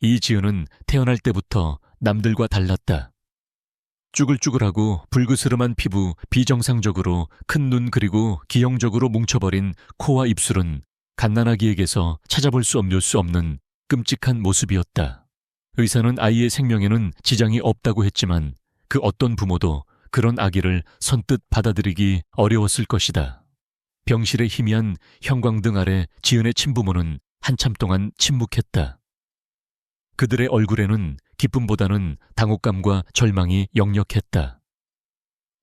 이지은은 태어날 때부터 남들과 달랐다. 쭈글쭈글하고 불그스름한 피부, 비정상적으로 큰 눈 그리고 기형적으로 뭉쳐버린 코와 입술은 갓난아기에게서 찾아볼 수 없는 끔찍한 모습이었다. 의사는 아이의 생명에는 지장이 없다고 했지만 그 어떤 부모도 그런 아기를 선뜻 받아들이기 어려웠을 것이다. 병실의 희미한 형광등 아래 지은의 친부모는 한참 동안 침묵했다. 그들의 얼굴에는 기쁨보다는 당혹감과 절망이 역력했다.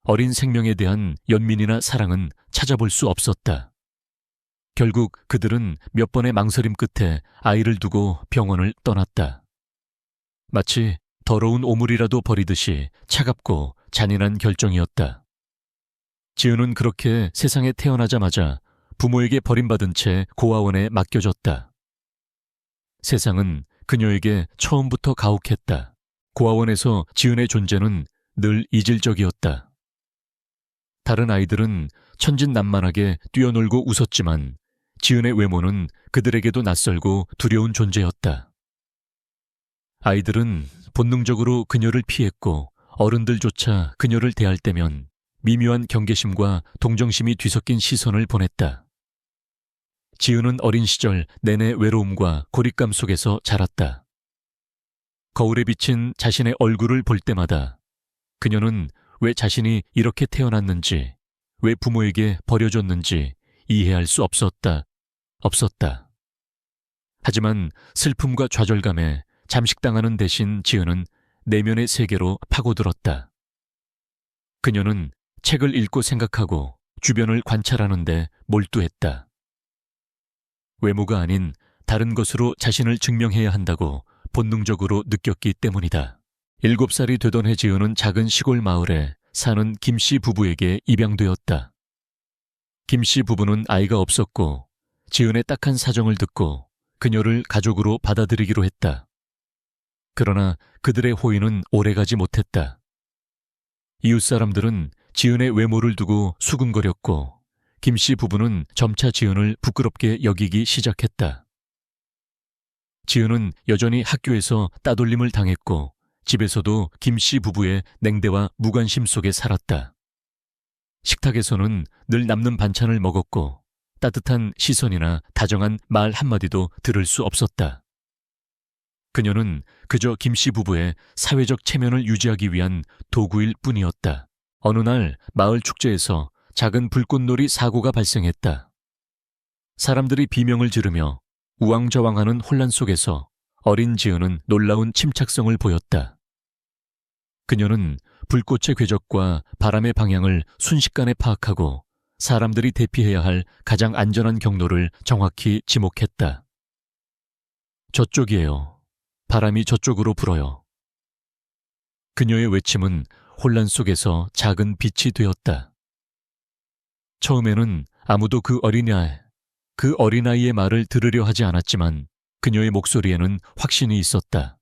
어린 생명에 대한 연민이나 사랑은 찾아볼 수 없었다. 결국 그들은 몇 번의 망설임 끝에 아이를 두고 병원을 떠났다. 마치 더러운 오물이라도 버리듯이 차갑고 잔인한 결정이었다. 지은은 그렇게 세상에 태어나자마자 부모에게 버림받은 채 고아원에 맡겨졌다. 세상은 그녀에게 처음부터 가혹했다. 고아원에서 지은의 존재는 늘 이질적이었다. 다른 아이들은 천진난만하게 뛰어놀고 웃었지만 지은의 외모는 그들에게도 낯설고 두려운 존재였다. 아이들은 본능적으로 그녀를 피했고 어른들조차 그녀를 대할 때면 미묘한 경계심과 동정심이 뒤섞인 시선을 보냈다. 지은은 어린 시절 내내 외로움과 고립감 속에서 자랐다. 거울에 비친 자신의 얼굴을 볼 때마다 그녀는 왜 자신이 이렇게 태어났는지, 왜 부모에게 버려졌는지 이해할 수 없었다. 하지만 슬픔과 좌절감에 잠식당하는 대신 지은은 내면의 세계로 파고들었다. 그녀는 책을 읽고 생각하고 주변을 관찰하는데 몰두했다. 외모가 아닌 다른 것으로 자신을 증명해야 한다고 본능적으로 느꼈기 때문이다. 7살이 되던 해 지은은 작은 시골 마을에 사는 김씨 부부에게 입양되었다. 김씨 부부는 아이가 없었고 지은의 딱한 사정을 듣고 그녀를 가족으로 받아들이기로 했다. 그러나 그들의 호의는 오래가지 못했다. 이웃 사람들은 지은의 외모를 두고 수군거렸고 김씨 부부는 점차 지은을 부끄럽게 여기기 시작했다. 지은은 여전히 학교에서 따돌림을 당했고 집에서도 김씨 부부의 냉대와 무관심 속에 살았다. 식탁에서는 늘 남는 반찬을 먹었고 따뜻한 시선이나 다정한 말 한마디도 들을 수 없었다. 그녀는 그저 김씨 부부의 사회적 체면을 유지하기 위한 도구일 뿐이었다. 어느 날 마을 축제에서 작은 불꽃놀이 사고가 발생했다. 사람들이 비명을 지르며 우왕좌왕하는 혼란 속에서 어린 지은은 놀라운 침착성을 보였다. 그녀는 불꽃의 궤적과 바람의 방향을 순식간에 파악하고 사람들이 대피해야 할 가장 안전한 경로를 정확히 지목했다. 저쪽이에요. 바람이 저쪽으로 불어요. 그녀의 외침은 혼란 속에서 작은 빛이 되었다. 처음에는 아무도 그 어린아이의 말을 들으려 하지 않았지만 그녀의 목소리에는 확신이 있었다.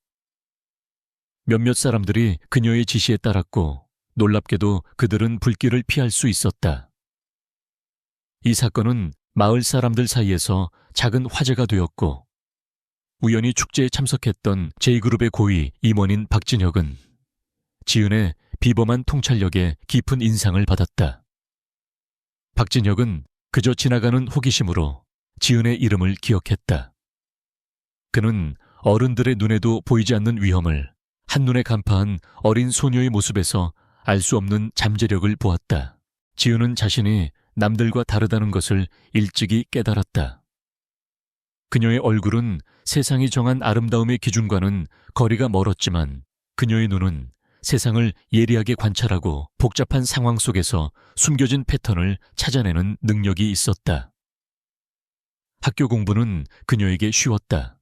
몇몇 사람들이 그녀의 지시에 따랐고 놀랍게도 그들은 불길을 피할 수 있었다. 이 사건은 마을 사람들 사이에서 작은 화제가 되었고 우연히 축제에 참석했던 J그룹의 고위 임원인 박진혁은 지은의 비범한 통찰력에 깊은 인상을 받았다. 박진혁은 그저 지나가는 호기심으로 지은의 이름을 기억했다. 그는 어른들의 눈에도 보이지 않는 위험을 한눈에 간파한 어린 소녀의 모습에서 알 수 없는 잠재력을 보았다. 지은은 자신이 남들과 다르다는 것을 일찍이 깨달았다. 그녀의 얼굴은 세상이 정한 아름다움의 기준과는 거리가 멀었지만 그녀의 눈은 세상을 예리하게 관찰하고 복잡한 상황 속에서 숨겨진 패턴을 찾아내는 능력이 있었다. 학교 공부는 그녀에게 쉬웠다.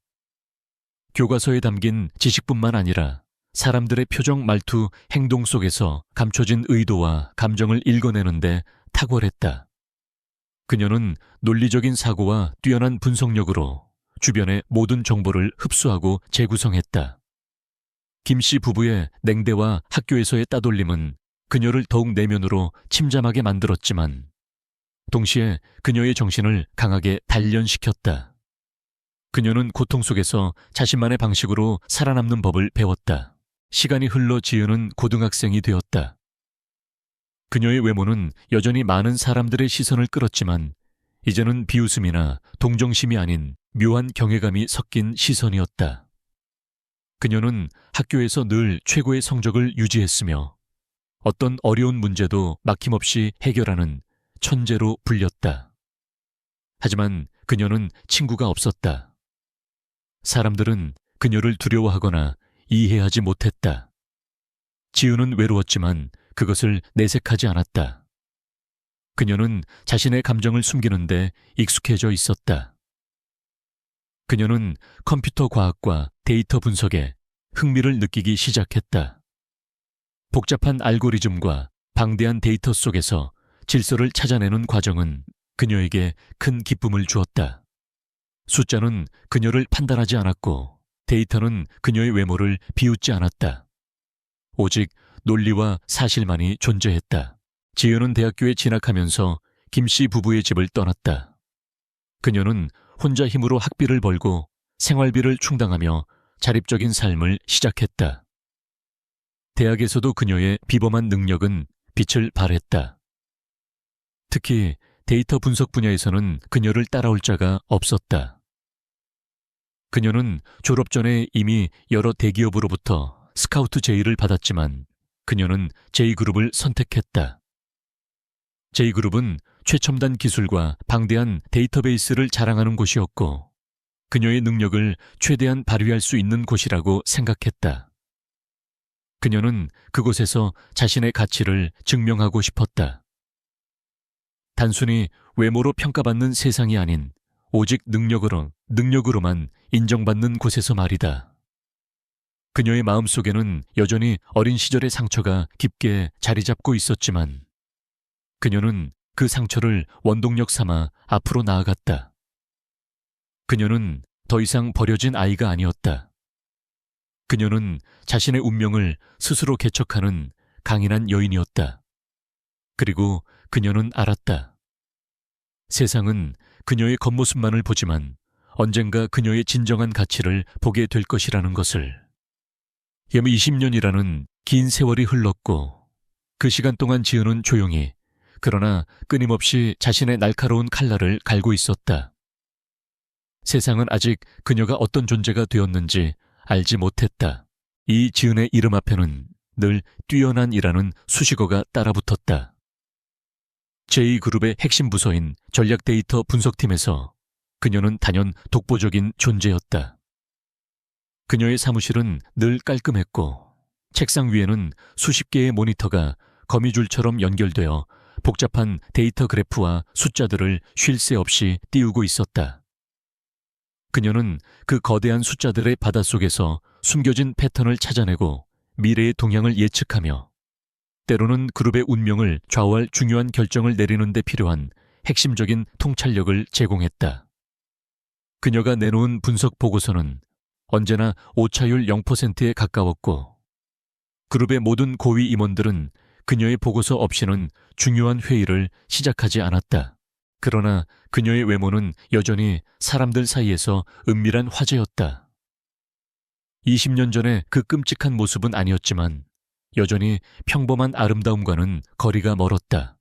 교과서에 담긴 지식뿐만 아니라 사람들의 표정, 말투, 행동 속에서 감춰진 의도와 감정을 읽어내는데 탁월했다. 그녀는 논리적인 사고와 뛰어난 분석력으로 주변의 모든 정보를 흡수하고 재구성했다. 김씨 부부의 냉대와 학교에서의 따돌림은 그녀를 더욱 내면으로 침잠하게 만들었지만 동시에 그녀의 정신을 강하게 단련시켰다. 그녀는 고통 속에서 자신만의 방식으로 살아남는 법을 배웠다. 시간이 흘러 지은은 고등학생이 되었다. 그녀의 외모는 여전히 많은 사람들의 시선을 끌었지만 이제는 비웃음이나 동정심이 아닌 묘한 경외감이 섞인 시선이었다. 그녀는 학교에서 늘 최고의 성적을 유지했으며 어떤 어려운 문제도 막힘없이 해결하는 천재로 불렸다. 하지만 그녀는 친구가 없었다. 사람들은 그녀를 두려워하거나 이해하지 못했다. 지은은 외로웠지만 그것을 내색하지 않았다. 그녀는 자신의 감정을 숨기는데 익숙해져 있었다. 그녀는 컴퓨터 과학과 데이터 분석에 흥미를 느끼기 시작했다. 복잡한 알고리즘과 방대한 데이터 속에서 질서를 찾아내는 과정은 그녀에게 큰 기쁨을 주었다. 숫자는 그녀를 판단하지 않았고 데이터는 그녀의 외모를 비웃지 않았다. 오직 논리와 사실만이 존재했다. 지은은 대학교에 진학하면서 김 씨 부부의 집을 떠났다. 그녀는 혼자 힘으로 학비를 벌고 생활비를 충당하며 자립적인 삶을 시작했다. 대학에서도 그녀의 비범한 능력은 빛을 발했다. 특히 데이터 분석 분야에서는 그녀를 따라올 자가 없었다. 그녀는 졸업 전에 이미 여러 대기업으로부터 스카우트 제의를 받았지만 그녀는 J그룹을 선택했다. J그룹은 최첨단 기술과 방대한 데이터베이스를 자랑하는 곳이었고 그녀의 능력을 최대한 발휘할 수 있는 곳이라고 생각했다. 그녀는 그곳에서 자신의 가치를 증명하고 싶었다. 단순히 외모로 평가받는 세상이 아닌 오직 능력으로만 인정받는 곳에서 말이다. 그녀의 마음속에는 여전히 어린 시절의 상처가 깊게 자리 잡고 있었지만 그녀는 그 상처를 원동력 삼아 앞으로 나아갔다. 그녀는 더 이상 버려진 아이가 아니었다. 그녀는 자신의 운명을 스스로 개척하는 강인한 여인이었다. 그리고 그녀는 알았다. 세상은 그녀의 겉모습만을 보지만 언젠가 그녀의 진정한 가치를 보게 될 것이라는 것을. 약 20년이라는 긴 세월이 흘렀고 그 시간 동안 지은은 조용히 그러나 끊임없이 자신의 날카로운 칼날을 갈고 있었다. 세상은 아직 그녀가 어떤 존재가 되었는지 알지 못했다. 이 지은의 이름 앞에는 늘 뛰어난이라는 수식어가 따라붙었다. J그룹의 핵심 부서인 전략 데이터 분석팀에서 그녀는 단연 독보적인 존재였다. 그녀의 사무실은 늘 깔끔했고 책상 위에는 수십 개의 모니터가 거미줄처럼 연결되어 복잡한 데이터 그래프와 숫자들을 쉴 새 없이 띄우고 있었다. 그녀는 그 거대한 숫자들의 바닷속에서 숨겨진 패턴을 찾아내고 미래의 동향을 예측하며 때로는 그룹의 운명을 좌우할 중요한 결정을 내리는 데 필요한 핵심적인 통찰력을 제공했다. 그녀가 내놓은 분석 보고서는 언제나 오차율 0%에 가까웠고 그룹의 모든 고위 임원들은 그녀의 보고서 없이는 중요한 회의를 시작하지 않았다. 그러나 그녀의 외모는 여전히 사람들 사이에서 은밀한 화제였다. 20년 전의 그 끔찍한 모습은 아니었지만 여전히 평범한 아름다움과는 거리가 멀었다.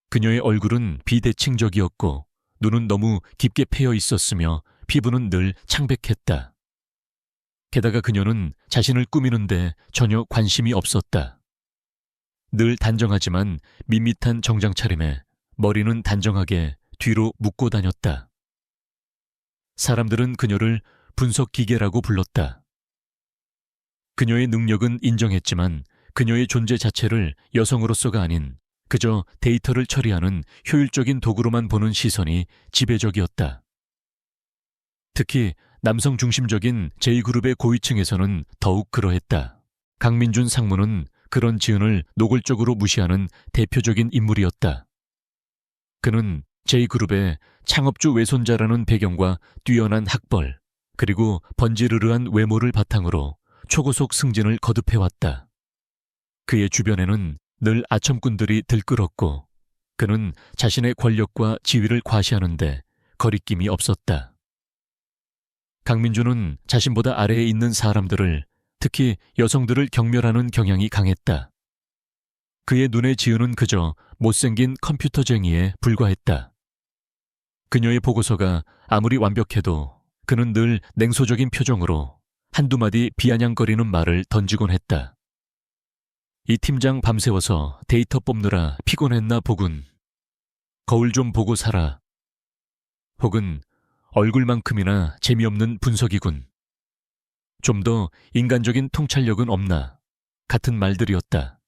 그녀의 얼굴은 비대칭적이었고 눈은 너무 깊게 패여 있었으며 피부는 늘 창백했다. 게다가 그녀는 자신을 꾸미는데 전혀 관심이 없었다. 늘 단정하지만 밋밋한 정장 차림에 머리는 단정하게 뒤로 묶고 다녔다. 사람들은 그녀를 분석 기계라고 불렀다. 그녀의 능력은 인정했지만 그녀의 존재 자체를 여성으로서가 아닌 그저 데이터를 처리하는 효율적인 도구로만 보는 시선이 지배적이었다. 특히 남성 중심적인 J그룹의 고위층에서는 더욱 그러했다. 강민준 상무는 그런 지은을 노골적으로 무시하는 대표적인 인물이었다. 그는 J그룹의 창업주 외손자라는 배경과 뛰어난 학벌, 그리고 번지르르한 외모를 바탕으로 초고속 승진을 거듭해왔다. 그의 주변에는 늘 아첨꾼들이 들끓었고 그는 자신의 권력과 지위를 과시하는데 거리낌이 없었다. 강민주는 자신보다 아래에 있는 사람들을, 특히 여성들을 경멸하는 경향이 강했다. 그의 눈에 지은은 그저 못생긴 컴퓨터쟁이에 불과했다. 그녀의 보고서가 아무리 완벽해도 그는 늘 냉소적인 표정으로 한두 마디 비아냥거리는 말을 던지곤 했다. 이 팀장 밤새워서 데이터 뽑느라 피곤했나 보군. 거울 좀 보고 살아. 혹은 얼굴만큼이나 재미없는 분석이군. 좀 더 인간적인 통찰력은 없나. 같은 말들이었다.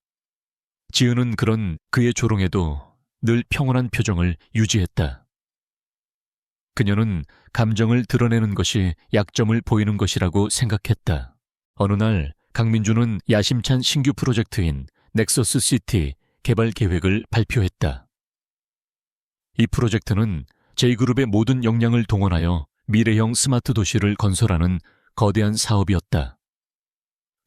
지은은 그런 그의 조롱에도 늘 평온한 표정을 유지했다. 그녀는 감정을 드러내는 것이 약점을 보이는 것이라고 생각했다. 어느 날 강민주는 야심찬 신규 프로젝트인 넥서스 시티 개발 계획을 발표했다. 이 프로젝트는 J그룹의 모든 역량을 동원하여 미래형 스마트 도시를 건설하는 거대한 사업이었다.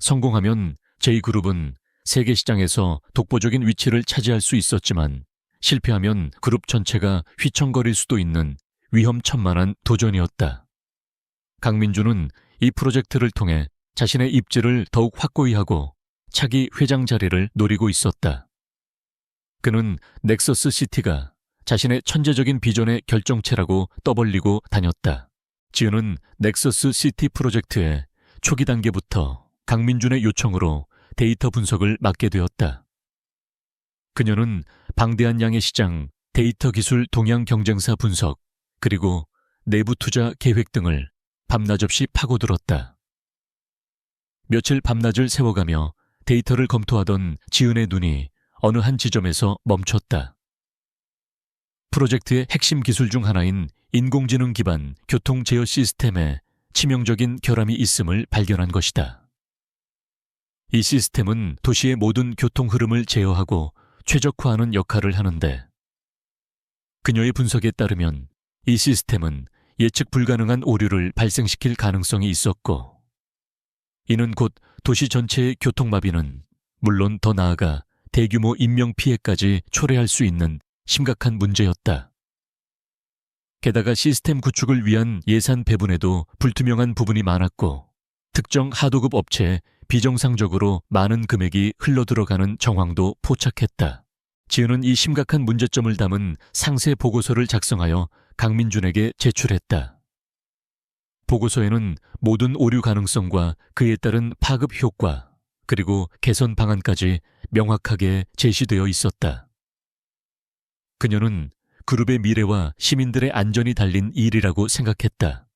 성공하면 J그룹은 세계 시장에서 독보적인 위치를 차지할 수 있었지만 실패하면 그룹 전체가 휘청거릴 수도 있는 위험천만한 도전이었다. 강민주는 이 프로젝트를 통해 자신의 입지를 더욱 확고히 하고 차기 회장 자리를 노리고 있었다. 그는 넥서스 시티가 자신의 천재적인 비전의 결정체라고 떠벌리고 다녔다. 지은은 넥서스 시티 프로젝트의 초기 단계부터 강민준의 요청으로 데이터 분석을 맡게 되었다. 그녀는 방대한 양의 시장, 데이터 기술 동향 경쟁사 분석, 그리고 내부 투자 계획 등을 밤낮 없이 파고들었다. 며칠 밤낮을 세워가며 데이터를 검토하던 지은의 눈이 어느 한 지점에서 멈췄다. 프로젝트의 핵심 기술 중 하나인 인공지능 기반 교통 제어 시스템에 치명적인 결함이 있음을 발견한 것이다. 이 시스템은 도시의 모든 교통 흐름을 제어하고 최적화하는 역할을 하는데, 그녀의 분석에 따르면 이 시스템은 예측 불가능한 오류를 발생시킬 가능성이 있었고, 이는 곧 도시 전체의 교통마비는 물론 더 나아가 대규모 인명피해까지 초래할 수 있는 심각한 문제였다. 게다가 시스템 구축을 위한 예산 배분에도 불투명한 부분이 많았고, 특정 하도급 업체에 비정상적으로 많은 금액이 흘러들어가는 정황도 포착했다. 지은은 이 심각한 문제점을 담은 상세 보고서를 작성하여 강민준에게 제출했다. 보고서에는 모든 오류 가능성과 그에 따른 파급 효과, 그리고 개선 방안까지 명확하게 제시되어 있었다. 그녀는 그룹의 미래와 시민들의 안전이 달린 일이라고 생각했다.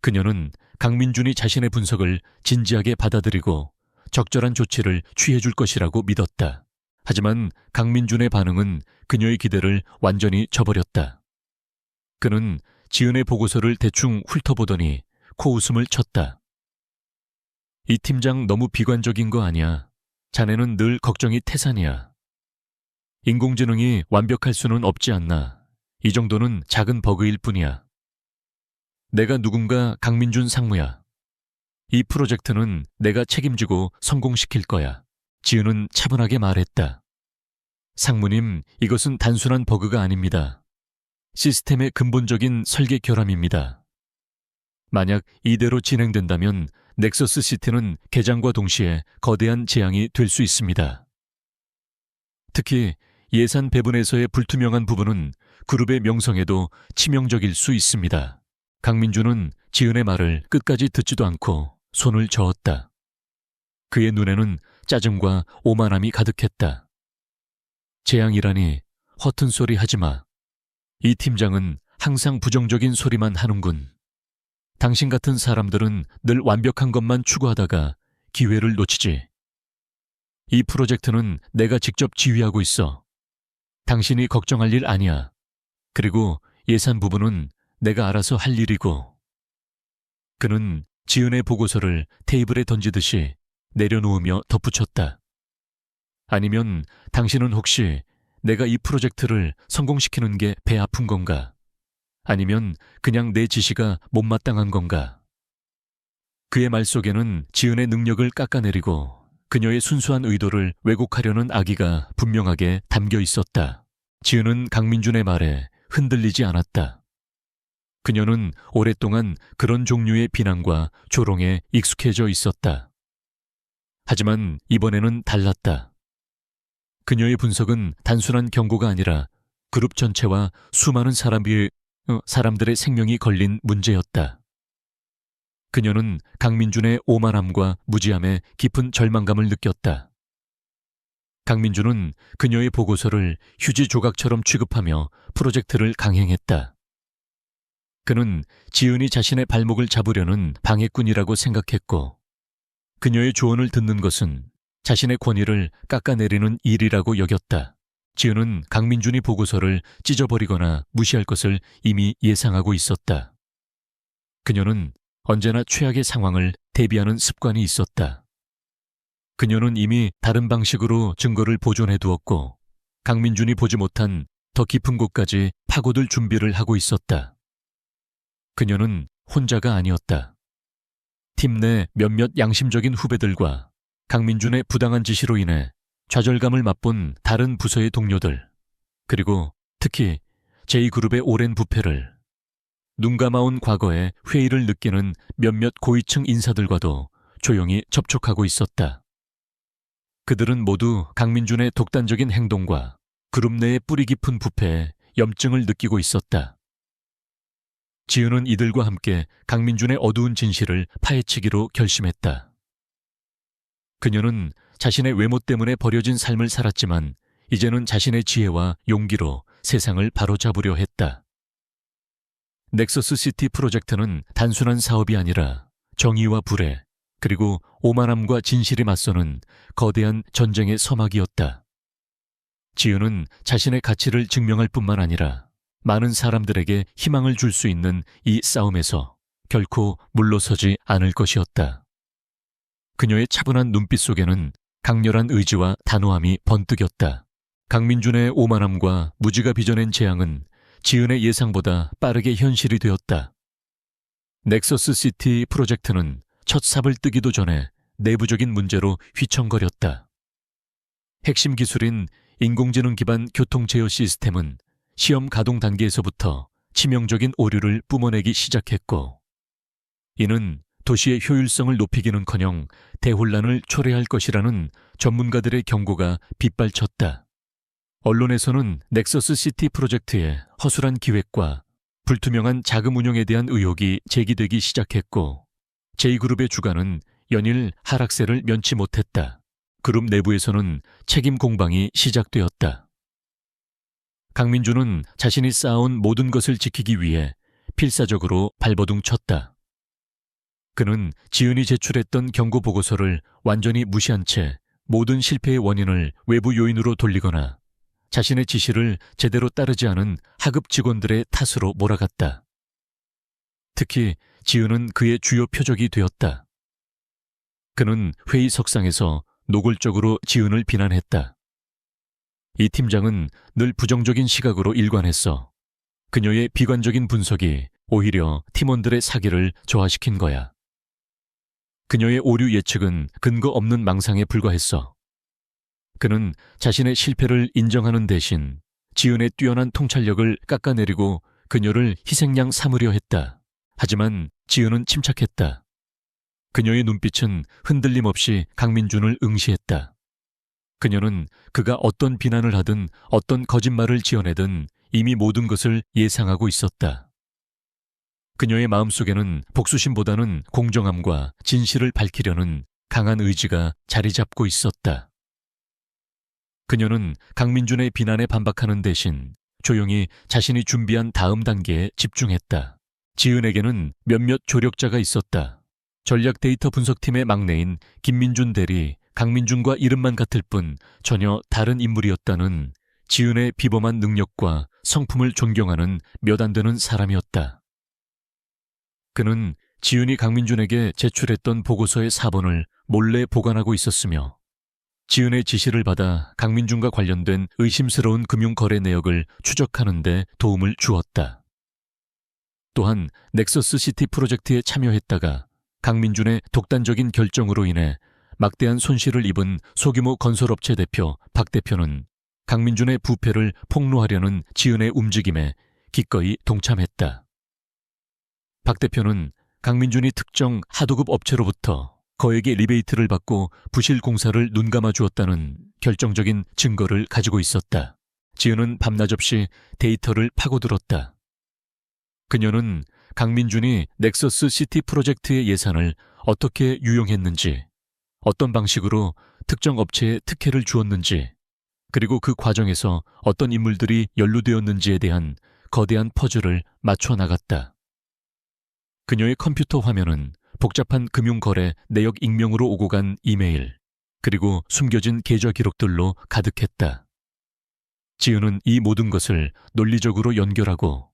그녀는 강민준이 자신의 분석을 진지하게 받아들이고 적절한 조치를 취해줄 것이라고 믿었다. 하지만 강민준의 반응은 그녀의 기대를 완전히 저버렸다. 그는 지은의 보고서를 대충 훑어보더니 코웃음을 쳤다. 이 팀장 너무 비관적인 거 아니야. 자네는 늘 걱정이 태산이야. 인공지능이 완벽할 수는 없지 않나. 이 정도는 작은 버그일 뿐이야. 내가 누군가 강민준 상무야. 이 프로젝트는 내가 책임지고 성공시킬 거야. 지은은 차분하게 말했다. 상무님, 이것은 단순한 버그가 아닙니다. 시스템의 근본적인 설계 결함입니다. 만약 이대로 진행된다면 넥서스 시티는 개장과 동시에 거대한 재앙이 될 수 있습니다. 특히 예산 배분에서의 불투명한 부분은 그룹의 명성에도 치명적일 수 있습니다. 강민준은 지은의 말을 끝까지 듣지도 않고 손을 저었다. 그의 눈에는 짜증과 오만함이 가득했다. 재앙이라니, 허튼 소리 하지 마. 이 팀장은 항상 부정적인 소리만 하는군. 당신 같은 사람들은 늘 완벽한 것만 추구하다가 기회를 놓치지. 이 프로젝트는 내가 직접 지휘하고 있어. 당신이 걱정할 일 아니야. 그리고 예산 부분은 내가 알아서 할 일이고. 그는 지은의 보고서를 테이블에 던지듯이 내려놓으며 덧붙였다. 아니면 당신은 혹시 내가 이 프로젝트를 성공시키는 게 배 아픈 건가? 아니면 그냥 내 지시가 못마땅한 건가? 그의 말 속에는 지은의 능력을 깎아내리고 그녀의 순수한 의도를 왜곡하려는 악의가 분명하게 담겨 있었다. 지은은 강민준의 말에 흔들리지 않았다. 그녀는 오랫동안 그런 종류의 비난과 조롱에 익숙해져 있었다. 하지만 이번에는 달랐다. 그녀의 분석은 단순한 경고가 아니라 그룹 전체와 수많은 사람들의 생명이 걸린 문제였다. 그녀는 강민준의 오만함과 무지함에 깊은 절망감을 느꼈다. 강민준은 그녀의 보고서를 휴지 조각처럼 취급하며 프로젝트를 강행했다. 그는 지은이 자신의 발목을 잡으려는 방해꾼이라고 생각했고, 그녀의 조언을 듣는 것은 자신의 권위를 깎아내리는 일이라고 여겼다. 지은은 강민준이 보고서를 찢어버리거나 무시할 것을 이미 예상하고 있었다. 그녀는 언제나 최악의 상황을 대비하는 습관이 있었다. 그녀는 이미 다른 방식으로 증거를 보존해 두었고, 강민준이 보지 못한 더 깊은 곳까지 파고들 준비를 하고 있었다. 그녀는 혼자가 아니었다. 팀 내 몇몇 양심적인 후배들과 강민준의 부당한 지시로 인해 좌절감을 맛본 다른 부서의 동료들, 그리고 특히 제2그룹의 오랜 부패를, 눈 감아온 과거에 회의를 느끼는 몇몇 고위층 인사들과도 조용히 접촉하고 있었다. 그들은 모두 강민준의 독단적인 행동과 그룹 내의 뿌리 깊은 부패에 염증을 느끼고 있었다. 지은은 이들과 함께 강민준의 어두운 진실을 파헤치기로 결심했다. 그녀는 자신의 외모 때문에 버려진 삶을 살았지만 이제는 자신의 지혜와 용기로 세상을 바로잡으려 했다. 넥서스 시티 프로젝트는 단순한 사업이 아니라 정의와 불의, 그리고 오만함과 진실이 맞서는 거대한 전쟁의 서막이었다. 지은은 자신의 가치를 증명할 뿐만 아니라 많은 사람들에게 희망을 줄 수 있는 이 싸움에서 결코 물러서지 않을 것이었다. 그녀의 차분한 눈빛 속에는 강렬한 의지와 단호함이 번뜩였다. 강민준의 오만함과 무지가 빚어낸 재앙은 지은의 예상보다 빠르게 현실이 되었다. 넥서스 시티 프로젝트는 첫 삽을 뜨기도 전에 내부적인 문제로 휘청거렸다. 핵심 기술인 인공지능 기반 교통 제어 시스템은 시험 가동 단계에서부터 치명적인 오류를 뿜어내기 시작했고, 이는 도시의 효율성을 높이기는커녕 대혼란을 초래할 것이라는 전문가들의 경고가 빗발쳤다. 언론에서는 넥서스 시티 프로젝트의 허술한 기획과 불투명한 자금 운용에 대한 의혹이 제기되기 시작했고, 제2그룹의 주가는 연일 하락세를 면치 못했다. 그룹 내부에서는 책임 공방이 시작되었다. 강민준은 자신이 쌓아온 모든 것을 지키기 위해 필사적으로 발버둥 쳤다. 그는 지은이 제출했던 경고 보고서를 완전히 무시한 채 모든 실패의 원인을 외부 요인으로 돌리거나 자신의 지시를 제대로 따르지 않은 하급 직원들의 탓으로 몰아갔다. 특히 지은은 그의 주요 표적이 되었다. 그는 회의석상에서 노골적으로 지은을 비난했다. 이 팀장은 늘 부정적인 시각으로 일관했어. 그녀의 비관적인 분석이 오히려 팀원들의 사기를 저하시킨 거야. 그녀의 오류 예측은 근거 없는 망상에 불과했어. 그는 자신의 실패를 인정하는 대신 지은의 뛰어난 통찰력을 깎아내리고 그녀를 희생양 삼으려 했다. 하지만 지은은 침착했다. 그녀의 눈빛은 흔들림 없이 강민준을 응시했다. 그녀는 그가 어떤 비난을 하든 어떤 거짓말을 지어내든 이미 모든 것을 예상하고 있었다. 그녀의 마음속에는 복수심보다는 공정함과 진실을 밝히려는 강한 의지가 자리 잡고 있었다. 그녀는 강민준의 비난에 반박하는 대신 조용히 자신이 준비한 다음 단계에 집중했다. 지은에게는 몇몇 조력자가 있었다. 전략 데이터 분석팀의 막내인 김민준 대리, 강민준과 이름만 같을 뿐 전혀 다른 인물이었다는 지은의 비범한 능력과 성품을 존경하는 몇 안 되는 사람이었다. 그는 지은이 강민준에게 제출했던 보고서의 사본을 몰래 보관하고 있었으며 지은의 지시를 받아 강민준과 관련된 의심스러운 금융거래 내역을 추적하는 데 도움을 주었다. 또한 넥서스 시티 프로젝트에 참여했다가 강민준의 독단적인 결정으로 인해 막대한 손실을 입은 소규모 건설업체 대표 박 대표는 강민준의 부패를 폭로하려는 지은의 움직임에 기꺼이 동참했다. 박 대표는 강민준이 특정 하도급 업체로부터 거액의 리베이트를 받고 부실 공사를 눈감아 주었다는 결정적인 증거를 가지고 있었다. 지은은 밤낮 없이 데이터를 파고들었다. 그녀는 강민준이 넥서스 시티 프로젝트의 예산을 어떻게 유용했는지, 어떤 방식으로 특정 업체에 특혜를 주었는지, 그리고 그 과정에서 어떤 인물들이 연루되었는지에 대한 거대한 퍼즐을 맞춰 나갔다. 그녀의 컴퓨터 화면은 복잡한 금융거래 내역 익명으로 오고 간 이메일, 그리고 숨겨진 계좌 기록들로 가득했다. 지은은 이 모든 것을 논리적으로 연결하고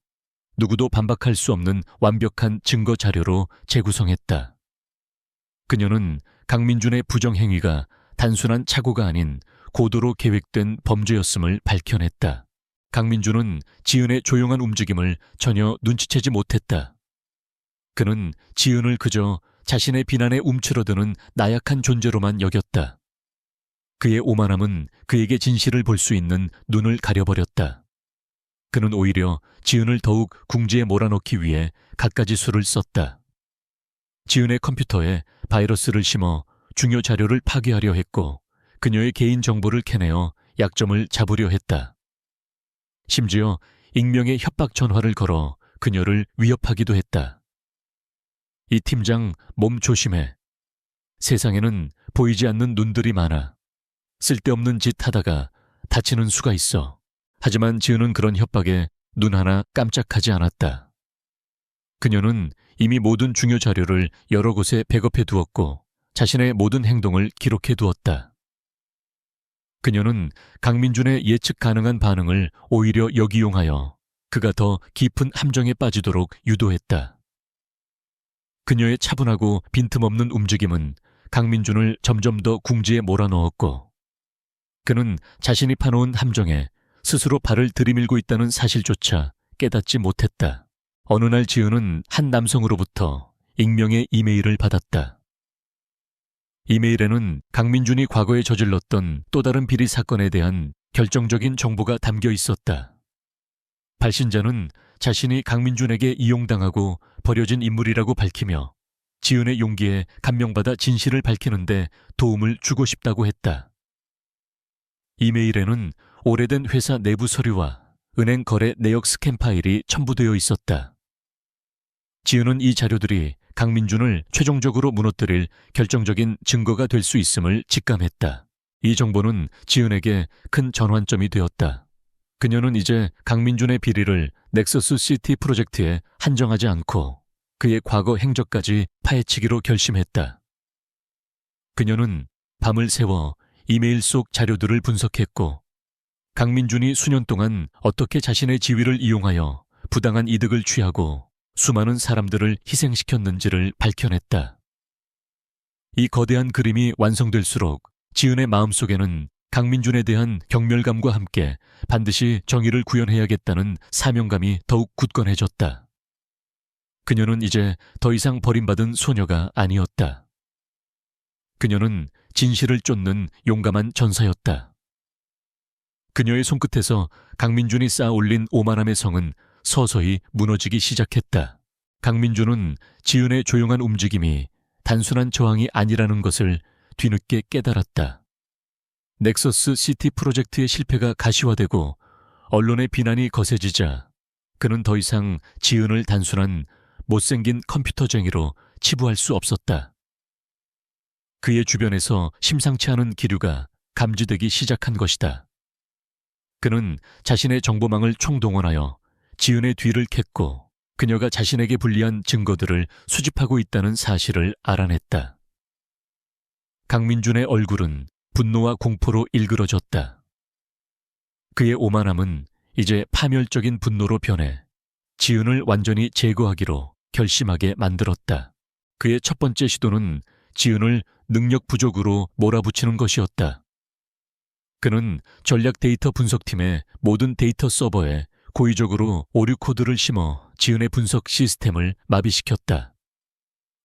누구도 반박할 수 없는 완벽한 증거 자료로 재구성했다. 그녀는 강민준의 부정행위가 단순한 착오가 아닌 고도로 계획된 범죄였음을 밝혀냈다. 강민준은 지은의 조용한 움직임을 전혀 눈치채지 못했다. 그는 지은을 그저 자신의 비난에 움츠러드는 나약한 존재로만 여겼다. 그의 오만함은 그에게 진실을 볼 수 있는 눈을 가려버렸다. 그는 오히려 지은을 더욱 궁지에 몰아넣기 위해 갖가지 수를 썼다. 지은의 컴퓨터에 바이러스를 심어 중요 자료를 파괴하려 했고 그녀의 개인 정보를 캐내어 약점을 잡으려 했다. 심지어 익명의 협박 전화를 걸어 그녀를 위협하기도 했다. 이 팀장, 몸 조심해. 세상에는 보이지 않는 눈들이 많아. 쓸데없는 짓 하다가 다치는 수가 있어. 하지만 지은은 그런 협박에 눈 하나 깜짝하지 않았다. 그녀는 이미 모든 중요 자료를 여러 곳에 백업해 두었고 자신의 모든 행동을 기록해 두었다. 그녀는 강민준의 예측 가능한 반응을 오히려 역이용하여 그가 더 깊은 함정에 빠지도록 유도했다. 그녀의 차분하고 빈틈없는 움직임은 강민준을 점점 더 궁지에 몰아넣었고 그는 자신이 파놓은 함정에 스스로 발을 들이밀고 있다는 사실조차 깨닫지 못했다. 어느 날 지은은 한 남성으로부터 익명의 이메일을 받았다. 이메일에는 강민준이 과거에 저질렀던 또 다른 비리 사건에 대한 결정적인 정보가 담겨 있었다. 발신자는 자신이 강민준에게 이용당하고 버려진 인물이라고 밝히며 지은의 용기에 감명받아 진실을 밝히는데 도움을 주고 싶다고 했다. 이메일에는 오래된 회사 내부 서류와 은행 거래 내역 스캔 파일이 첨부되어 있었다. 지은은 이 자료들이 강민준을 최종적으로 무너뜨릴 결정적인 증거가 될 수 있음을 직감했다. 이 정보는 지은에게 큰 전환점이 되었다. 그녀는 이제 강민준의 비리를 넥서스 시티 프로젝트에 한정하지 않고 그의 과거 행적까지 파헤치기로 결심했다. 그녀는 밤을 새워 이메일 속 자료들을 분석했고 강민준이 수년 동안 어떻게 자신의 지위를 이용하여 부당한 이득을 취하고 수많은 사람들을 희생시켰는지를 밝혀냈다. 이 거대한 그림이 완성될수록 지은의 마음속에는 강민준에 대한 경멸감과 함께 반드시 정의를 구현해야겠다는 사명감이 더욱 굳건해졌다. 그녀는 이제 더 이상 버림받은 소녀가 아니었다. 그녀는 진실을 쫓는 용감한 전사였다. 그녀의 손끝에서 강민준이 쌓아 올린 오만함의 성은 서서히 무너지기 시작했다. 강민준은 지은의 조용한 움직임이 단순한 저항이 아니라는 것을 뒤늦게 깨달았다. 넥서스 시티 프로젝트의 실패가 가시화되고 언론의 비난이 거세지자 그는 더 이상 지은을 단순한 못생긴 컴퓨터쟁이로 치부할 수 없었다. 그의 주변에서 심상치 않은 기류가 감지되기 시작한 것이다. 그는 자신의 정보망을 총동원하여 지은의 뒤를 캤고 그녀가 자신에게 불리한 증거들을 수집하고 있다는 사실을 알아냈다. 강민준의 얼굴은 분노와 공포로 일그러졌다. 그의 오만함은 이제 파멸적인 분노로 변해 지은을 완전히 제거하기로 결심하게 만들었다. 그의 첫 번째 시도는 지은을 능력 부족으로 몰아붙이는 것이었다. 그는 전략 데이터 분석팀의 모든 데이터 서버에 고의적으로 오류 코드를 심어 지은의 분석 시스템을 마비시켰다.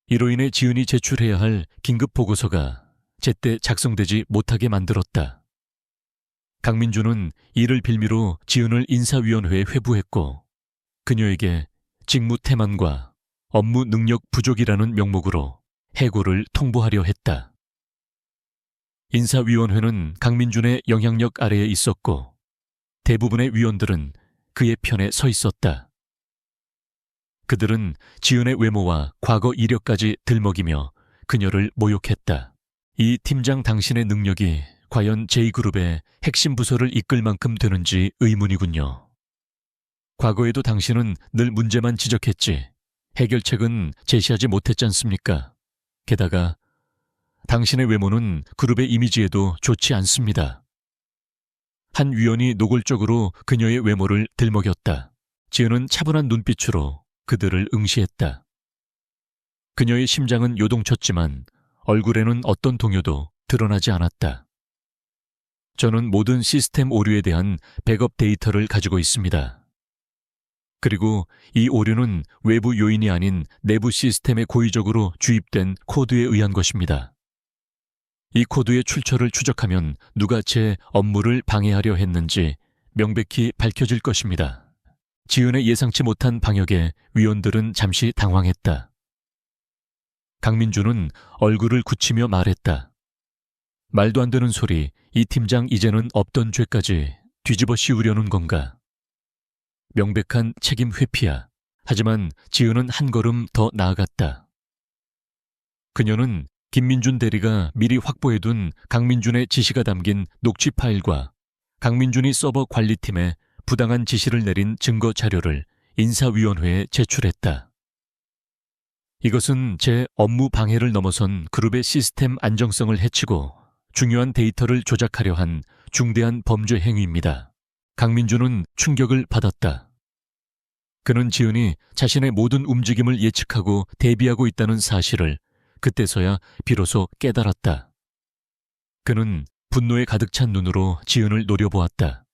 이로 인해 지은이 제출해야 할 긴급 보고서가 제때 작성되지 못하게 만들었다. 강민준은 이를 빌미로 지은을 인사위원회에 회부했고 그녀에게 직무 태만과 업무 능력 부족이라는 명목으로 해고를 통보하려 했다. 인사위원회는 강민준의 영향력 아래에 있었고 대부분의 위원들은 그의 편에 서 있었다. 그들은 지은의 외모와 과거 이력까지 들먹이며 그녀를 모욕했다. 이 팀장 당신의 능력이 과연 J그룹의 핵심 부서를 이끌 만큼 되는지 의문이군요. 과거에도 당신은 늘 문제만 지적했지 해결책은 제시하지 못했지 않습니까? 게다가 당신의 외모는 그룹의 이미지에도 좋지 않습니다. 한 위원이 노골적으로 그녀의 외모를 들먹였다. 지은은 차분한 눈빛으로 그들을 응시했다. 그녀의 심장은 요동쳤지만 얼굴에는 어떤 동요도 드러나지 않았다. 저는 모든 시스템 오류에 대한 백업 데이터를 가지고 있습니다. 그리고 이 오류는 외부 요인이 아닌 내부 시스템에 고의적으로 주입된 코드에 의한 것입니다. 이 코드의 출처를 추적하면 누가 제 업무를 방해하려 했는지 명백히 밝혀질 것입니다. 지은의 예상치 못한 방역에 위원들은 잠시 당황했다. 강민준은 얼굴을 굳히며 말했다. 말도 안 되는 소리, 이 팀장 이제는 없던 죄까지 뒤집어 씌우려는 건가? 명백한 책임 회피야. 하지만 지은은 한 걸음 더 나아갔다. 그녀는 김민준 대리가 미리 확보해둔 강민준의 지시가 담긴 녹취 파일과 강민준이 서버 관리팀에 부당한 지시를 내린 증거 자료를 인사위원회에 제출했다. 이것은 제 업무 방해를 넘어선 그룹의 시스템 안정성을 해치고 중요한 데이터를 조작하려 한 중대한 범죄 행위입니다. 강민준은 충격을 받았다. 그는 지은이 자신의 모든 움직임을 예측하고 대비하고 있다는 사실을 그때서야 비로소 깨달았다. 그는 분노에 가득 찬 눈으로 지은을 노려보았다.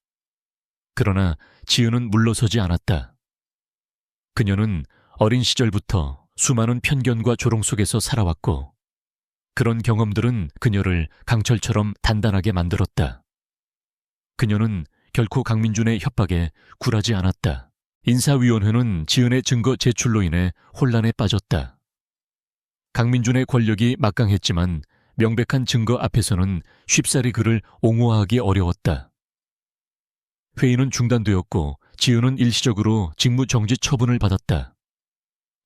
그러나 지은은 물러서지 않았다. 그녀는 어린 시절부터 수많은 편견과 조롱 속에서 살아왔고 그런 경험들은 그녀를 강철처럼 단단하게 만들었다. 그녀는 결코 강민준의 협박에 굴하지 않았다. 인사위원회는 지은의 증거 제출로 인해 혼란에 빠졌다. 강민준의 권력이 막강했지만 명백한 증거 앞에서는 쉽사리 그를 옹호하기 어려웠다. 회의는 중단되었고 지은은 일시적으로 직무정지 처분을 받았다.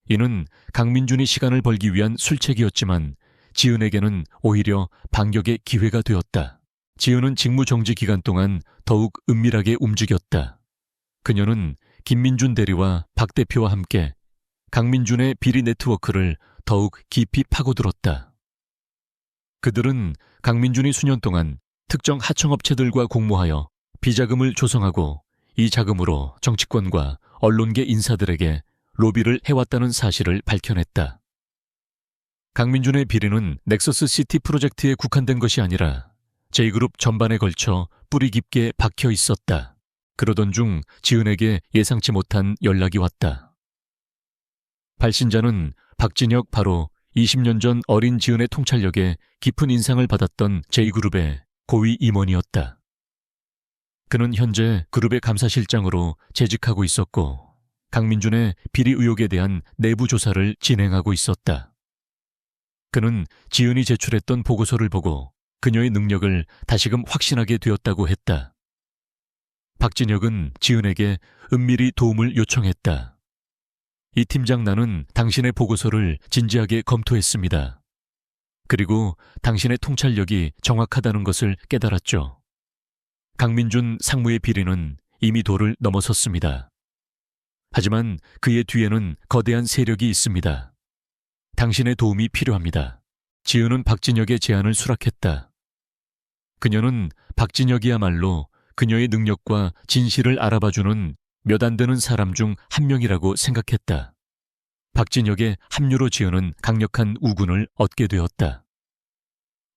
이는 강민준이 시간을 벌기 위한 술책이었지만 지은에게는 오히려 반격의 기회가 되었다. 지은은 직무정지 기간 동안 더욱 은밀하게 움직였다. 그녀는 김민준 대리와 박 대표와 함께 강민준의 비리 네트워크를 더욱 깊이 파고들었다. 그들은 강민준이 수년 동안 특정 하청업체들과 공모하여 비자금을 조성하고 이 자금으로 정치권과 언론계 인사들에게 로비를 해왔다는 사실을 밝혀냈다. 강민준의 비리는 넥서스 시티 프로젝트에 국한된 것이 아니라 J그룹 전반에 걸쳐 뿌리 깊게 박혀 있었다. 그러던 중 지은에게 예상치 못한 연락이 왔다. 발신자는 박진혁 바로 20년 전 어린 지은의 통찰력에 깊은 인상을 받았던 J그룹의 고위 임원이었다. 그는 현재 그룹의 감사실장으로 재직하고 있었고 강민준의 비리 의혹에 대한 내부 조사를 진행하고 있었다. 그는 지은이 제출했던 보고서를 보고 그녀의 능력을 다시금 확신하게 되었다고 했다. 박진혁은 지은에게 은밀히 도움을 요청했다. 이 팀장 나는 당신의 보고서를 진지하게 검토했습니다. 그리고 당신의 통찰력이 정확하다는 것을 깨달았죠. 강민준 상무의 비리는 이미 도를 넘어섰습니다. 하지만 그의 뒤에는 거대한 세력이 있습니다. 당신의 도움이 필요합니다. 지은은 박진혁의 제안을 수락했다. 그녀는 박진혁이야말로 그녀의 능력과 진실을 알아봐주는 몇 안 되는 사람 중 한 명이라고 생각했다. 박진혁의 합류로 지은은 강력한 우군을 얻게 되었다.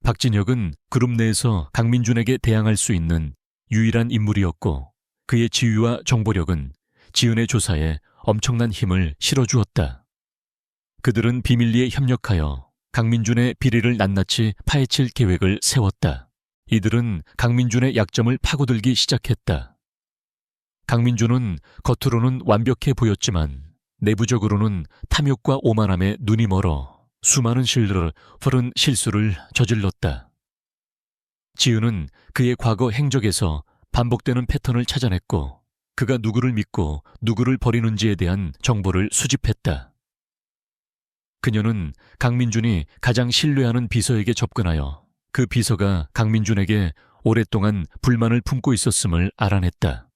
박진혁은 그룹 내에서 강민준에게 대항할 수 있는 유일한 인물이었고 그의 지위와 정보력은 지은의 조사에 엄청난 힘을 실어주었다. 그들은 비밀리에 협력하여 강민준의 비리를 낱낱이 파헤칠 계획을 세웠다. 이들은 강민준의 약점을 파고들기 시작했다. 강민준은 겉으로는 완벽해 보였지만 내부적으로는 탐욕과 오만함에 눈이 멀어 수많은 실수를 저질렀다. 지은은 그의 과거 행적에서 반복되는 패턴을 찾아냈고 그가 누구를 믿고 누구를 버리는지에 대한 정보를 수집했다. 그녀는 강민준이 가장 신뢰하는 비서에게 접근하여 그 비서가 강민준에게 오랫동안 불만을 품고 있었음을 알아냈다.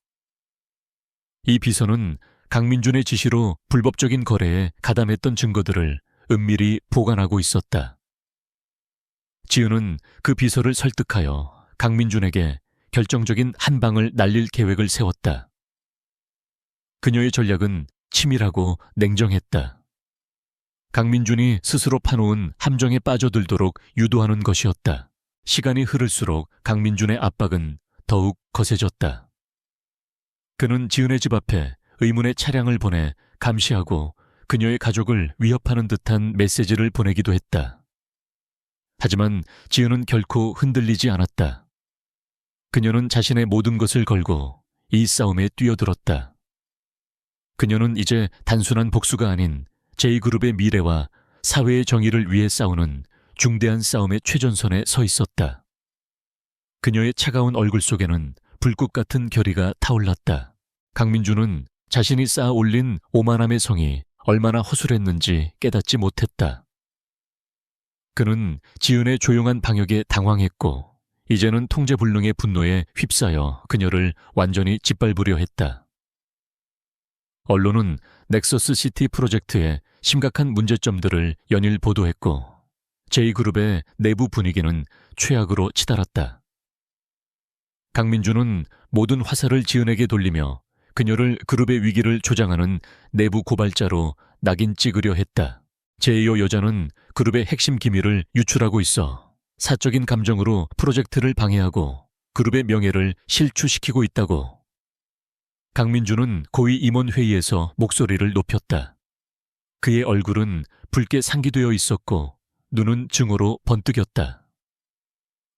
이 비서는 강민준의 지시로 불법적인 거래에 가담했던 증거들을 은밀히 보관하고 있었다. 지은은 그 비서를 설득하여 강민준에게 결정적인 한 방을 날릴 계획을 세웠다. 그녀의 전략은 치밀하고 냉정했다. 강민준이 스스로 파놓은 함정에 빠져들도록 유도하는 것이었다. 시간이 흐를수록 강민준의 압박은 더욱 거세졌다. 그는 지은의 집 앞에 의문의 차량을 보내 감시하고 그녀의 가족을 위협하는 듯한 메시지를 보내기도 했다. 하지만 지은은 결코 흔들리지 않았다. 그녀는 자신의 모든 것을 걸고 이 싸움에 뛰어들었다. 그녀는 이제 단순한 복수가 아닌 제2그룹의 미래와 사회의 정의를 위해 싸우는 중대한 싸움의 최전선에 서 있었다. 그녀의 차가운 얼굴 속에는 불꽃 같은 결의가 타올랐다. 강민준은 자신이 쌓아 올린 오만함의 성이 얼마나 허술했는지 깨닫지 못했다. 그는 지은의 조용한 방역에 당황했고 이제는 통제불능의 분노에 휩싸여 그녀를 완전히 짓밟으려 했다. 언론은 넥서스 시티 프로젝트의 심각한 문제점들을 연일 보도했고 제2그룹의 내부 분위기는 최악으로 치달았다. 강민준은 모든 화살을 지은에게 돌리며 그녀를 그룹의 위기를 조장하는 내부 고발자로 낙인 찍으려 했다. 제2호 여자는 그룹의 핵심 기밀을 유출하고 있어 사적인 감정으로 프로젝트를 방해하고 그룹의 명예를 실추시키고 있다고. 강민준은 고위 임원회의에서 목소리를 높였다. 그의 얼굴은 붉게 상기되어 있었고 눈은 증오로 번뜩였다.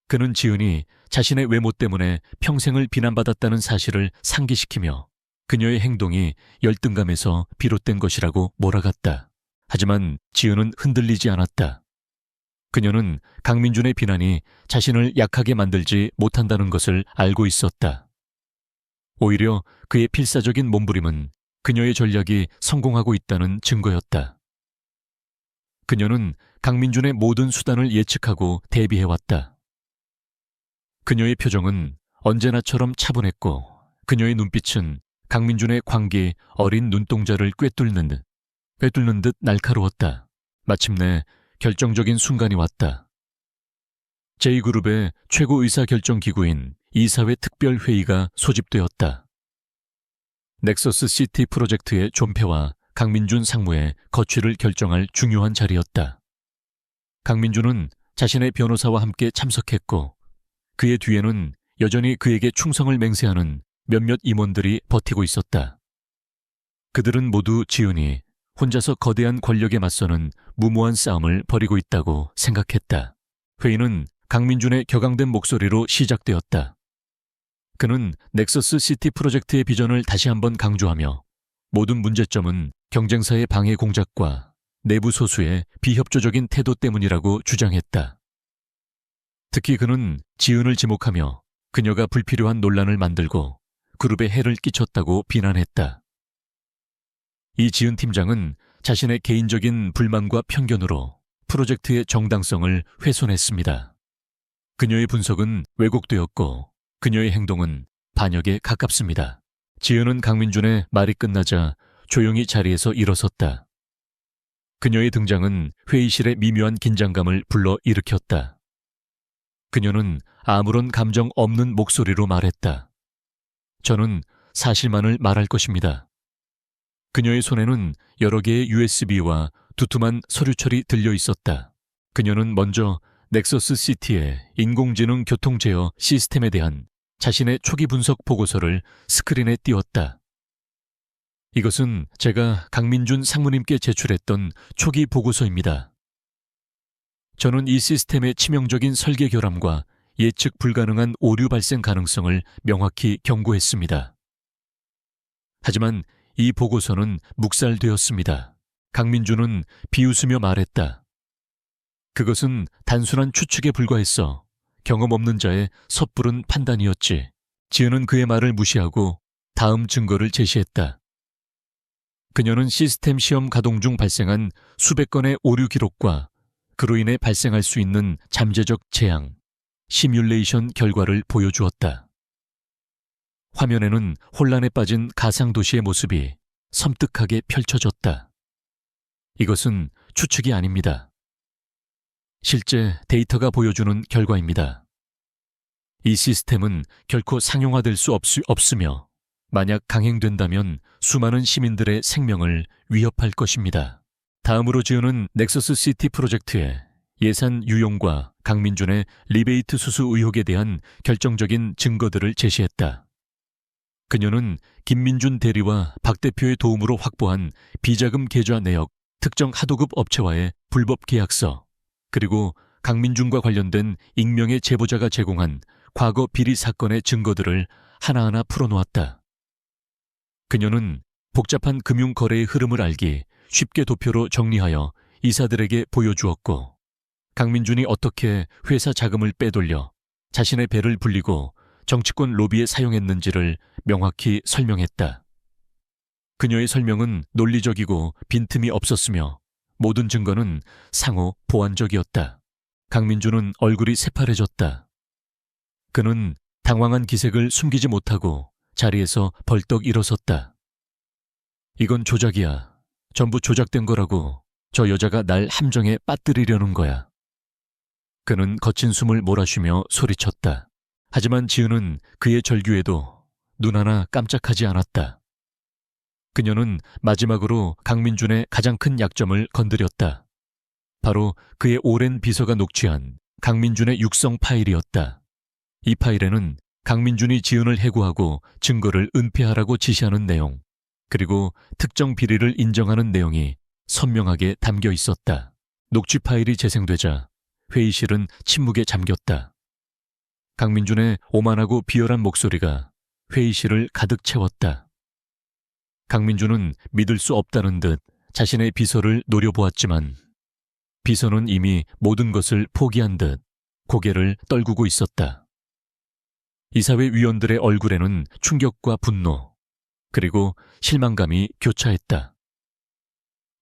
그는 지은이 자신의 외모 때문에 평생을 비난받았다는 사실을 상기시키며 그녀의 행동이 열등감에서 비롯된 것이라고 몰아갔다. 하지만 지은은 흔들리지 않았다. 그녀는 강민준의 비난이 자신을 약하게 만들지 못한다는 것을 알고 있었다. 오히려 그의 필사적인 몸부림은 그녀의 전략이 성공하고 있다는 증거였다. 그녀는 강민준의 모든 수단을 예측하고 대비해왔다. 그녀의 표정은 언제나처럼 차분했고 그녀의 눈빛은 강민준의 광기 어린 눈동자를 꿰뚫는 듯 날카로웠다. 마침내 결정적인 순간이 왔다. 제2그룹의 최고 의사결정기구인 이사회 특별회의가 소집되었다. 넥서스 시티 프로젝트의 존폐와 강민준 상무의 거취를 결정할 중요한 자리였다. 강민준은 자신의 변호사와 함께 참석했고 그의 뒤에는 여전히 그에게 충성을 맹세하는 몇몇 임원들이 버티고 있었다. 그들은 모두 지은이 혼자서 거대한 권력에 맞서는 무모한 싸움을 벌이고 있다고 생각했다. 회의는 강민준의 격앙된 목소리로 시작되었다. 그는 넥서스 시티 프로젝트의 비전을 다시 한번 강조하며 모든 문제점은 경쟁사의 방해 공작과 내부 소수의 비협조적인 태도 때문이라고 주장했다. 특히 그는 지은을 지목하며 그녀가 불필요한 논란을 만들고 그룹에 해를 끼쳤다고 비난했다. 이 지은 팀장은 자신의 개인적인 불만과 편견으로 프로젝트의 정당성을 훼손했습니다. 그녀의 분석은 왜곡되었고 그녀의 행동은 반역에 가깝습니다. 지은은 강민준의 말이 끝나자 조용히 자리에서 일어섰다. 그녀의 등장은 회의실의 미묘한 긴장감을 불러일으켰다. 그녀는 아무런 감정 없는 목소리로 말했다. 저는 사실만을 말할 것입니다. 그녀의 손에는 여러 개의 USB와 두툼한 서류철이 들려 있었다. 그녀는 먼저 넥서스 시티의 인공지능 교통 제어 시스템에 대한 자신의 초기 분석 보고서를 스크린에 띄웠다. 이것은 제가 강민준 상무님께 제출했던 초기 보고서입니다. 저는 이 시스템의 치명적인 설계 결함과 예측 불가능한 오류 발생 가능성을 명확히 경고했습니다. 하지만 이 보고서는 묵살되었습니다. 강민주는 비웃으며 말했다. 그것은 단순한 추측에 불과했어. 경험 없는 자의 섣부른 판단이었지. 지은은 그의 말을 무시하고 다음 증거를 제시했다. 그녀는 시스템 시험 가동 중 발생한 수백 건의 오류 기록과 그로 인해 발생할 수 있는 잠재적 재앙, 시뮬레이션 결과를 보여주었다. 화면에는 혼란에 빠진 가상도시의 모습이 섬뜩하게 펼쳐졌다. 이것은 추측이 아닙니다. 실제 데이터가 보여주는 결과입니다. 이 시스템은 결코 상용화될 수 없으며 만약 강행된다면 수많은 시민들의 생명을 위협할 것입니다. 다음으로 지은은 넥서스 시티 프로젝트의 예산 유용과 강민준의 리베이트 수수 의혹에 대한 결정적인 증거들을 제시했다. 그녀는 김민준 대리와 박 대표의 도움으로 확보한 비자금 계좌 내역, 특정 하도급 업체와의 불법 계약서, 그리고 강민준과 관련된 익명의 제보자가 제공한 과거 비리 사건의 증거들을 하나하나 풀어놓았다. 그녀는 복잡한 금융거래의 흐름을 알기 쉽게 도표로 정리하여 이사들에게 보여주었고, 강민준이 어떻게 회사 자금을 빼돌려 자신의 배를 불리고 정치권 로비에 사용했는지를 명확히 설명했다. 그녀의 설명은 논리적이고 빈틈이 없었으며 모든 증거는 상호 보완적이었다. 강민준은 얼굴이 새파래졌다. 그는 당황한 기색을 숨기지 못하고 자리에서 벌떡 일어섰다. 이건 조작이야. 전부 조작된 거라고. 저 여자가 날 함정에 빠뜨리려는 거야. 그는 거친 숨을 몰아쉬며 소리쳤다. 하지만 지은은 그의 절규에도 눈 하나 깜짝하지 않았다. 그녀는 마지막으로 강민준의 가장 큰 약점을 건드렸다. 바로 그의 오랜 비서가 녹취한 강민준의 육성 파일이었다. 이 파일에는 강민준이 지은을 해고하고 증거를 은폐하라고 지시하는 내용, 그리고 특정 비리를 인정하는 내용이 선명하게 담겨 있었다. 녹취 파일이 재생되자 회의실은 침묵에 잠겼다. 강민준의 오만하고 비열한 목소리가 회의실을 가득 채웠다. 강민준은 믿을 수 없다는 듯 자신의 비서를 노려보았지만 비서는 이미 모든 것을 포기한 듯 고개를 떨구고 있었다. 이사회 위원들의 얼굴에는 충격과 분노, 그리고 실망감이 교차했다.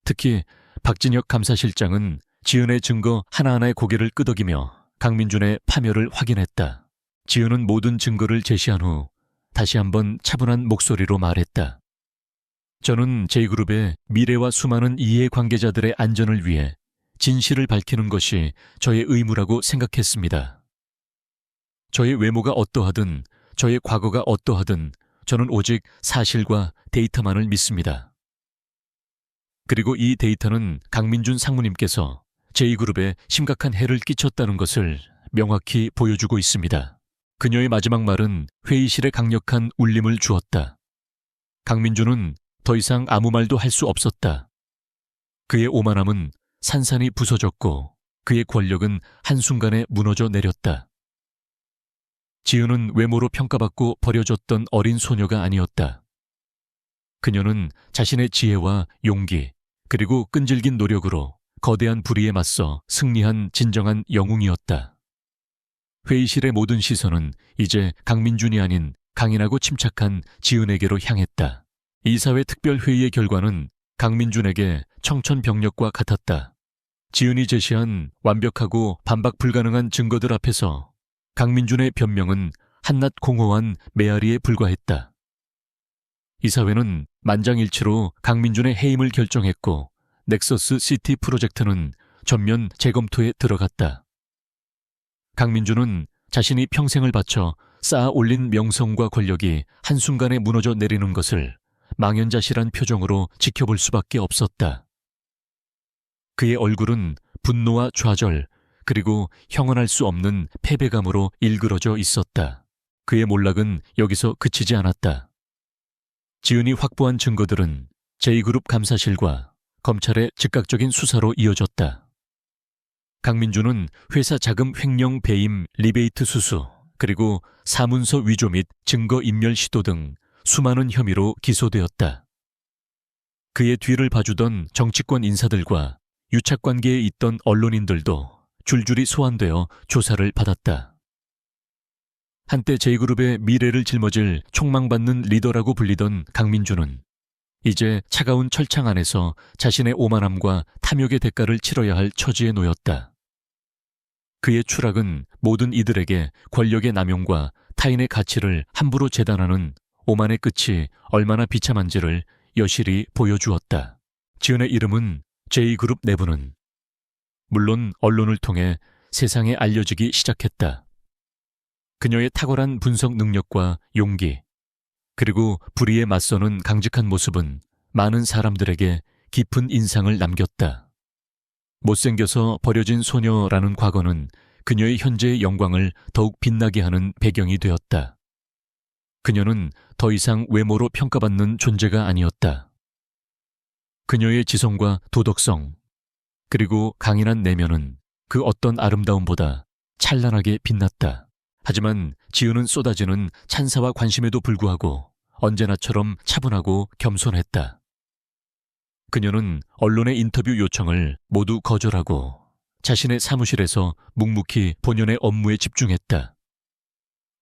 특히 박진혁 감사실장은 지은의 증거 하나하나의 고개를 끄덕이며 강민준의 파멸을 확인했다. 지은은 모든 증거를 제시한 후 다시 한번 차분한 목소리로 말했다. 저는 J그룹의 미래와 수많은 이해관계자들의 안전을 위해 진실을 밝히는 것이 저의 의무라고 생각했습니다. 저의 외모가 어떠하든 저의 과거가 어떠하든 저는 오직 사실과 데이터만을 믿습니다. 그리고 이 데이터는 강민준 상무님께서 J그룹에 심각한 해를 끼쳤다는 것을 명확히 보여주고 있습니다. 그녀의 마지막 말은 회의실에 강력한 울림을 주었다. 강민준은 더 이상 아무 말도 할 수 없었다. 그의 오만함은 산산이 부서졌고 그의 권력은 한순간에 무너져 내렸다. 지은은 외모로 평가받고 버려졌던 어린 소녀가 아니었다. 그녀는 자신의 지혜와 용기, 그리고 끈질긴 노력으로 거대한 불의에 맞서 승리한 진정한 영웅이었다. 회의실의 모든 시선은 이제 강민준이 아닌 강인하고 침착한 지은에게로 향했다. 이사회 특별회의의 결과는 강민준에게 청천벽력과 같았다. 지은이 제시한 완벽하고 반박 불가능한 증거들 앞에서 강민준의 변명은 한낱 공허한 메아리에 불과했다. 이사회는 만장일치로 강민준의 해임을 결정했고 넥서스 시티 프로젝트는 전면 재검토에 들어갔다. 강민준은 자신이 평생을 바쳐 쌓아 올린 명성과 권력이 한순간에 무너져 내리는 것을 망연자실한 표정으로 지켜볼 수밖에 없었다. 그의 얼굴은 분노와 좌절, 그리고 형언할 수 없는 패배감으로 일그러져 있었다. 그의 몰락은 여기서 그치지 않았다. 지은이 확보한 증거들은 J그룹 감사실과 검찰의 즉각적인 수사로 이어졌다. 강민준은 회사 자금 횡령 배임 리베이트 수수, 그리고 사문서 위조 및 증거 인멸 시도 등 수많은 혐의로 기소되었다. 그의 뒤를 봐주던 정치권 인사들과 유착관계에 있던 언론인들도 줄줄이 소환되어 조사를 받았다. 한때 J그룹의 미래를 짊어질 촉망받는 리더라고 불리던 강민준은 이제 차가운 철창 안에서 자신의 오만함과 탐욕의 대가를 치러야 할 처지에 놓였다. 그의 추락은 모든 이들에게 권력의 남용과 타인의 가치를 함부로 재단하는 오만의 끝이 얼마나 비참한지를 여실히 보여주었다. 지은의 이름은 J그룹 내부는 물론 언론을 통해 세상에 알려지기 시작했다. 그녀의 탁월한 분석 능력과 용기, 그리고 불의에 맞서는 강직한 모습은 많은 사람들에게 깊은 인상을 남겼다. 못생겨서 버려진 소녀라는 과거는 그녀의 현재의 영광을 더욱 빛나게 하는 배경이 되었다. 그녀는 더 이상 외모로 평가받는 존재가 아니었다. 그녀의 지성과 도덕성, 그리고 강인한 내면은 그 어떤 아름다움보다 찬란하게 빛났다. 하지만 지은은 쏟아지는 찬사와 관심에도 불구하고 언제나처럼 차분하고 겸손했다. 그녀는 언론의 인터뷰 요청을 모두 거절하고 자신의 사무실에서 묵묵히 본연의 업무에 집중했다.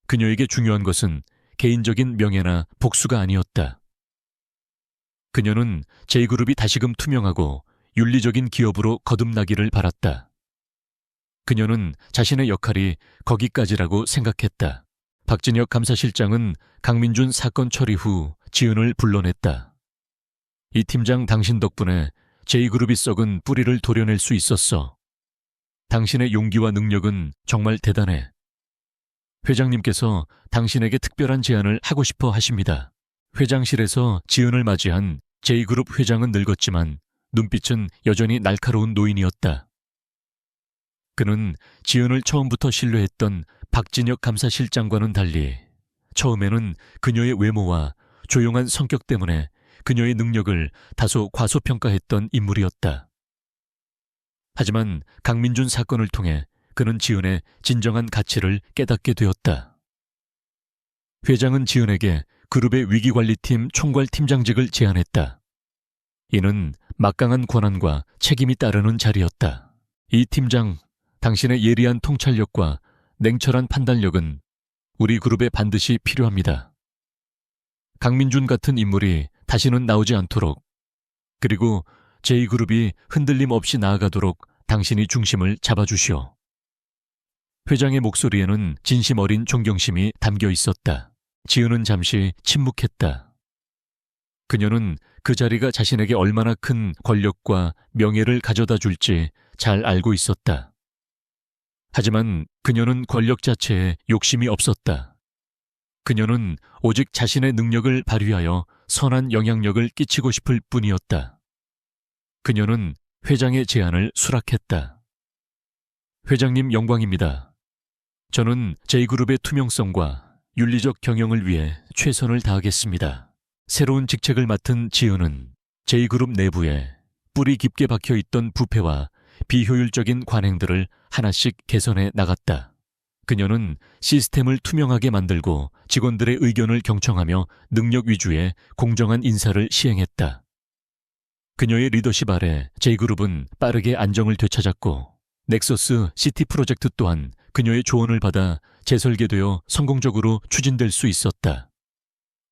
그녀에게 중요한 것은 개인적인 명예나 복수가 아니었다. 그녀는 J그룹이 다시금 투명하고 윤리적인 기업으로 거듭나기를 바랐다. 그녀는 자신의 역할이 거기까지라고 생각했다. 박진혁 감사실장은 강민준 사건 처리 후 지은을 불러냈다. 이 팀장 당신 덕분에 J그룹이 썩은 뿌리를 도려낼 수 있었어. 당신의 용기와 능력은 정말 대단해. 회장님께서 당신에게 특별한 제안을 하고 싶어 하십니다. 회장실에서 지은을 맞이한 J그룹 회장은 늙었지만 눈빛은 여전히 날카로운 노인이었다. 그는 지은을 처음부터 신뢰했던 박진혁 감사실장과는 달리 처음에는 그녀의 외모와 조용한 성격 때문에 그녀의 능력을 다소 과소평가했던 인물이었다. 하지만 강민준 사건을 통해 그는 지은의 진정한 가치를 깨닫게 되었다. 회장은 지은에게 그룹의 위기관리팀 총괄팀장직을 제안했다. 이는 막강한 권한과 책임이 따르는 자리였다. 이 팀장, 당신의 예리한 통찰력과 냉철한 판단력은 우리 그룹에 반드시 필요합니다. 강민준 같은 인물이 다시는 나오지 않도록, 그리고 J그룹이 흔들림 없이 나아가도록 당신이 중심을 잡아주시오. 회장의 목소리에는 진심 어린 존경심이 담겨 있었다. 지은은 잠시 침묵했다. 그녀는 그 자리가 자신에게 얼마나 큰 권력과 명예를 가져다 줄지 잘 알고 있었다. 하지만 그녀는 권력 자체에 욕심이 없었다. 그녀는 오직 자신의 능력을 발휘하여 선한 영향력을 끼치고 싶을 뿐이었다. 그녀는 회장의 제안을 수락했다. 회장님 영광입니다. 저는 J그룹의 투명성과 윤리적 경영을 위해 최선을 다하겠습니다. 새로운 직책을 맡은 지은은 J그룹 내부에 뿌리 깊게 박혀있던 부패와 비효율적인 관행들을 하나씩 개선해 나갔다. 그녀는 시스템을 투명하게 만들고 직원들의 의견을 경청하며 능력 위주의 공정한 인사를 시행했다. 그녀의 리더십 아래 J그룹은 빠르게 안정을 되찾았고 넥서스 시티 프로젝트 또한 그녀의 조언을 받아 재설계되어 성공적으로 추진될 수 있었다.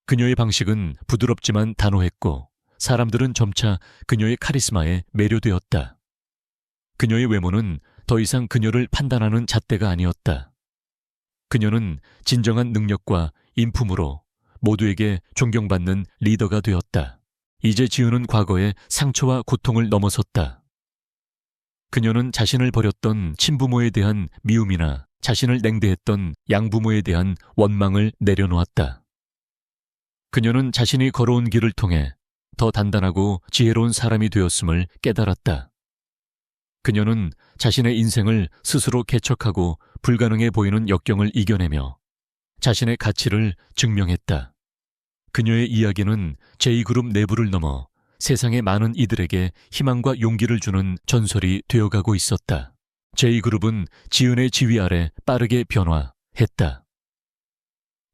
그녀의 방식은 부드럽지만 단호했고 사람들은 점차 그녀의 카리스마에 매료되었다. 그녀의 외모는 더 이상 그녀를 판단하는 잣대가 아니었다. 그녀는 진정한 능력과 인품으로 모두에게 존경받는 리더가 되었다. 이제 지은은 과거의 상처와 고통을 넘어섰다. 그녀는 자신을 버렸던 친부모에 대한 미움이나 자신을 냉대했던 양부모에 대한 원망을 내려놓았다. 그녀는 자신이 걸어온 길을 통해 더 단단하고 지혜로운 사람이 되었음을 깨달았다. 그녀는 자신의 인생을 스스로 개척하고 불가능해 보이는 역경을 이겨내며 자신의 가치를 증명했다. 그녀의 이야기는 J그룹 내부를 넘어 세상의 많은 이들에게 희망과 용기를 주는 전설이 되어가고 있었다. J그룹은 지은의 지휘 아래 빠르게 변화했다.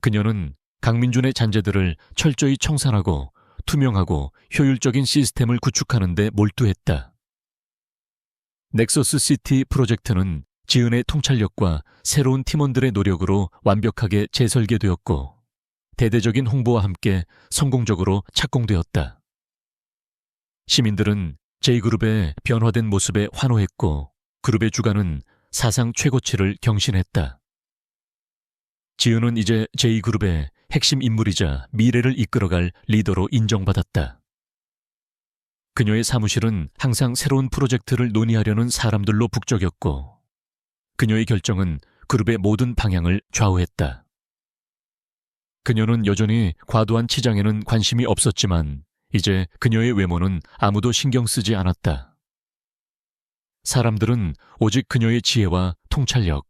그녀는 강민준의 잔재들을 철저히 청산하고 투명하고 효율적인 시스템을 구축하는 데 몰두했다. 넥서스 시티 프로젝트는 지은의 통찰력과 새로운 팀원들의 노력으로 완벽하게 재설계되었고 대대적인 홍보와 함께 성공적으로 착공되었다. 시민들은 J그룹의 변화된 모습에 환호했고 그룹의 주가는 사상 최고치를 경신했다. 지은은 이제 J그룹의 핵심 인물이자 미래를 이끌어갈 리더로 인정받았다. 그녀의 사무실은 항상 새로운 프로젝트를 논의하려는 사람들로 북적였고 그녀의 결정은 그룹의 모든 방향을 좌우했다. 그녀는 여전히 과도한 치장에는 관심이 없었지만 이제 그녀의 외모는 아무도 신경 쓰지 않았다. 사람들은 오직 그녀의 지혜와 통찰력,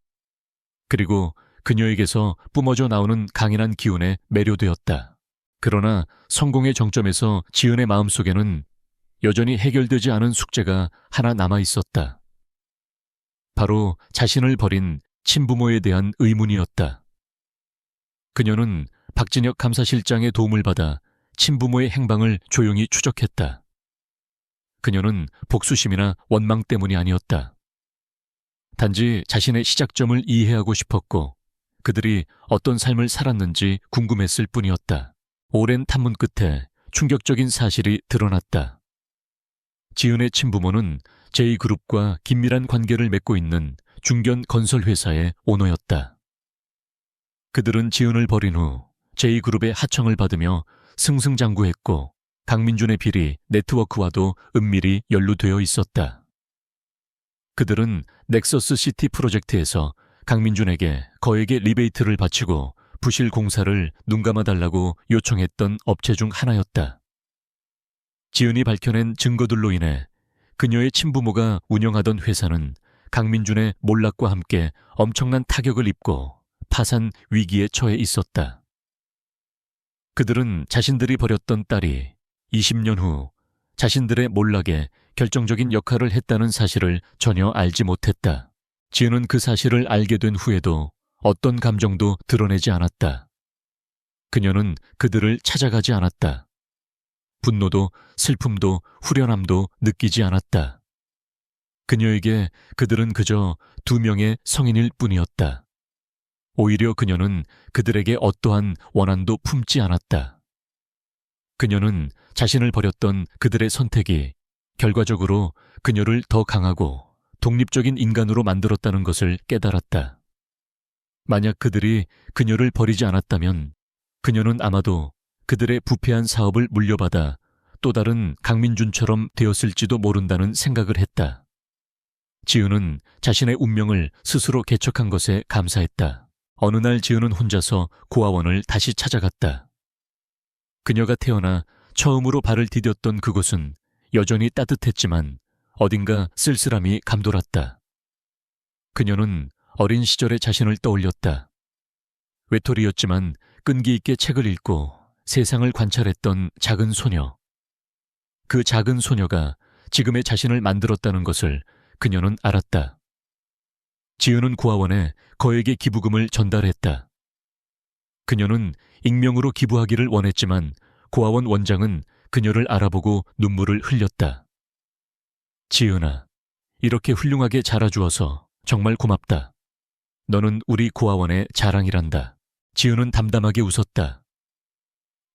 그리고 그녀에게서 뿜어져 나오는 강인한 기운에 매료되었다. 그러나 성공의 정점에서 지은의 마음속에는 여전히 해결되지 않은 숙제가 하나 남아 있었다. 바로 자신을 버린 친부모에 대한 의문이었다. 그녀는 박진혁 감사실장의 도움을 받아 친부모의 행방을 조용히 추적했다. 그녀는 복수심이나 원망 때문이 아니었다. 단지 자신의 시작점을 이해하고 싶었고 그들이 어떤 삶을 살았는지 궁금했을 뿐이었다. 오랜 탐문 끝에 충격적인 사실이 드러났다. 지은의 친부모는 J그룹과 긴밀한 관계를 맺고 있는 중견 건설회사의 오너였다. 그들은 지은을 버린 후 J그룹의 하청을 받으며 승승장구했고 강민준의 비리 네트워크와도 은밀히 연루되어 있었다. 그들은 넥서스 시티 프로젝트에서 강민준에게 거액의 리베이트를 바치고 부실 공사를 눈감아달라고 요청했던 업체 중 하나였다. 지은이 밝혀낸 증거들로 인해 그녀의 친부모가 운영하던 회사는 강민준의 몰락과 함께 엄청난 타격을 입고 파산 위기에 처해 있었다. 그들은 자신들이 버렸던 딸이 20년 후 자신들의 몰락에 결정적인 역할을 했다는 사실을 전혀 알지 못했다. 지은은 그 사실을 알게 된 후에도 어떤 감정도 드러내지 않았다. 그녀는 그들을 찾아가지 않았다. 분노도 슬픔도 후련함도 느끼지 않았다. 그녀에게 그들은 그저 두 명의 성인일 뿐이었다. 오히려 그녀는 그들에게 어떠한 원한도 품지 않았다. 그녀는 자신을 버렸던 그들의 선택이 결과적으로 그녀를 더 강하고 독립적인 인간으로 만들었다는 것을 깨달았다. 만약 그들이 그녀를 버리지 않았다면 그녀는 아마도 그들의 부패한 사업을 물려받아 또 다른 강민준처럼 되었을지도 모른다는 생각을 했다. 지은은 자신의 운명을 스스로 개척한 것에 감사했다. 어느 날 지은은 혼자서 고아원을 다시 찾아갔다. 그녀가 태어나 처음으로 발을 디뎠던 그곳은 여전히 따뜻했지만 어딘가 쓸쓸함이 감돌았다. 그녀는 어린 시절의 자신을 떠올렸다. 외톨이였지만 끈기 있게 책을 읽고 세상을 관찰했던 작은 소녀. 그 작은 소녀가 지금의 자신을 만들었다는 것을 그녀는 알았다. 지은은 고아원에 거액의 기부금을 전달했다. 그녀는 익명으로 기부하기를 원했지만 고아원 원장은 그녀를 알아보고 눈물을 흘렸다. 지은아, 이렇게 훌륭하게 자라주어서 정말 고맙다. 너는 우리 고아원의 자랑이란다. 지은은 담담하게 웃었다.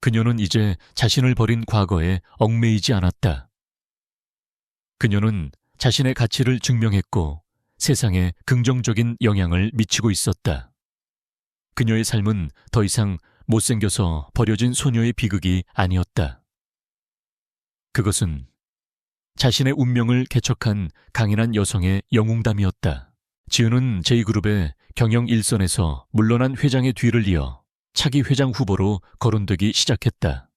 그녀는 이제 자신을 버린 과거에 얽매이지 않았다. 그녀는 자신의 가치를 증명했고 세상에 긍정적인 영향을 미치고 있었다. 그녀의 삶은 더 이상 못생겨서 버려진 소녀의 비극이 아니었다. 그것은 자신의 운명을 개척한 강인한 여성의 영웅담이었다. 지은은 J그룹의 경영 일선에서 물러난 회장의 뒤를 이어 차기 회장 후보로 거론되기 시작했다.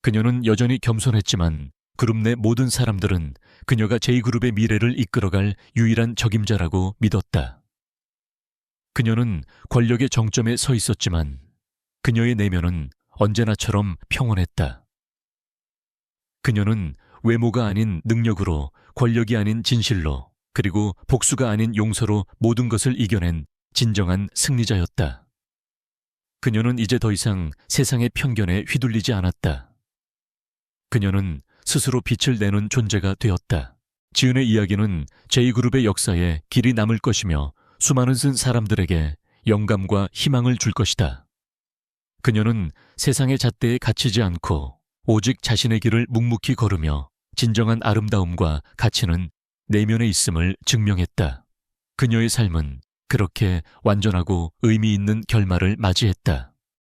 그녀는 여전히 겸손했지만 그룹 내 모든 사람들은 그녀가 J그룹의 미래를 이끌어갈 유일한 적임자라고 믿었다. 그녀는 권력의 정점에 서 있었지만 그녀의 내면은 언제나처럼 평온했다. 그녀는 외모가 아닌 능력으로, 권력이 아닌 진실로, 그리고 복수가 아닌 용서로 모든 것을 이겨낸 진정한 승리자였다. 그녀는 이제 더 이상 세상의 편견에 휘둘리지 않았다. 그녀는 스스로 빛을 내는 존재가 되었다. 지은의 이야기는 J그룹의 역사에 길이 남을 것이며 수많은 사람들에게 영감과 희망을 줄 것이다. 그녀는 세상의 잣대에 갇히지 않고 오직 자신의 길을 묵묵히 걸으며 진정한 아름다움과 가치는 내면에 있음을 증명했다. 그녀의 삶은 그렇게 완전하고 의미 있는 결말을 맞이했다.